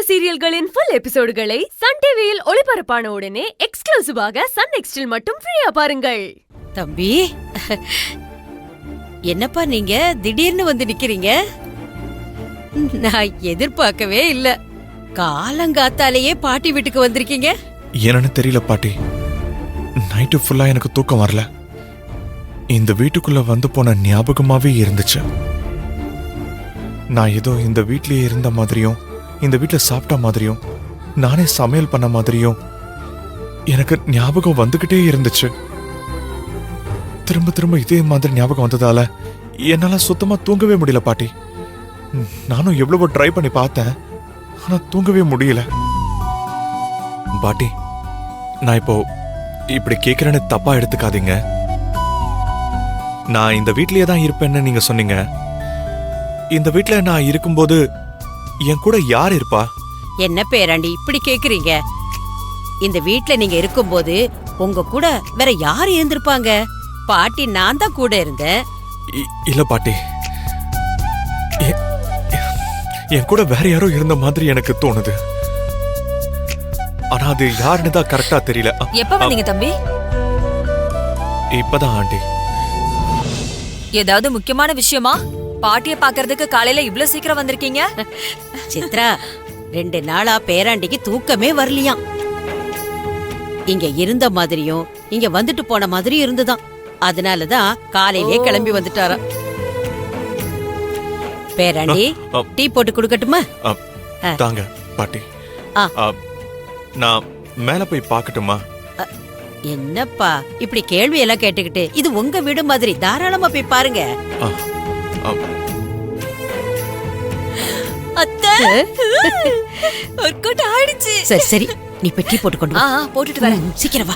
சீரியல்களின் full எபிசோடுகளை Sun டிவியில் ஒளிபரப்பான உடனே எக்ஸ்க்ளூசிவாக சன் நெக்ஸ்டில் மட்டும் ஃப்ரீயா பாருங்கள். தம்பி, என்னப்பா நீங்க திடீர்னு வந்து நிக்கிறீங்க? நான் எதிர்பார்க்கவே இல்ல. காலங்காத்தாலேயே பாட்டி வீட்டுக்கு வந்திருக்கீங்க. என்னன்னு தெரியல பாட்டி, நைட்டு ஃபுல்லா எனக்கு தூக்கம் வரல. இந்த வீட்டுக்குள்ள வந்து போன ஞாபகமாவே இருந்துச்சு. நான் ஏதோ இந்த வீட்லயே இருந்த மாதிரியும், இந்த வீட்டுல சாப்பிட்ட மாதிரியும், நானே சமையல் பண்ண மாதிரியும் எனக்கு ஞாபகம் வந்துகிட்டே இருந்துச்சு. திரும்ப திரும்ப இதே மாதிரி ஞாபகம் வந்ததால என்னால சுத்தமா தூங்கவே முடியல பாட்டி. நானும் எவ்வளவோ ட்ரை பண்ணி பார்த்தேன், ஆனா தூங்கவே முடியல. பாட்டி, நான் இப்போ இப்படி கேட்கிறேன்னு தப்பா எடுத்துக்காதீங்க. நான் இந்த வீட்லயே தான் இருப்பேன்னு நீங்க சொன்னீங்க. இந்த வீட்ல நான் இருக்கும்போது என் கூட யார் இருப்பா? என்ன பேராண்டி இப்படி கேக்குறீங்க? இந்த வீட்ல நீங்க இருக்கும்போது உங்க கூட வேற யார் இருந்திருப்பாங்க? பாட்டி நான் தான் கூட இருந்தேன். இல்ல பாட்டி, என் கூட வேற யாரோ இருந்த மாதிரி எனக்கு தோணுது. ஆனா அது யாருன்னு தான் கரெக்டா தெரியல. எப்ப வந்தீங்க தம்பி? இப்பதான் ஆண்டி. ஏதாவது முக்கியமான விஷயமா? பாட்டிய பாக்குறதுக்கு காலையில இவ்ளோ சீக்கிரம் வந்திருக்கீங்க? சித்ரா, 2 நாளா பேராண்டிக்கு தூக்கமே வரலையாம். இங்க இருந்த மாதிரியும் இங்க வந்துட்டு போன மாதிரியும் இருந்துதான். அதனாலதான் காலையிலே கிளம்பி வந்துட்டாராம். பேராண்டி, டீ போட்டு குடுக்கட்டுமா? தாங்க பாட்டி. நான் மேல போய் பாக்கட்டுமா? என்னப்பா இப்படி கேள்வி எல்லாம் கேட்டுக்கிட்டு? இது உங்க வீடு மாதிரி, தாராளமா போய் பாருங்க. அத்தை, ஒர்க் அவுட் ஆயிடுச்சு. சரி சரி, நீ போய் டீ போட்டு கொண்டு வா. போட்டுட்டு வரேன். சீக்கிரம் வா.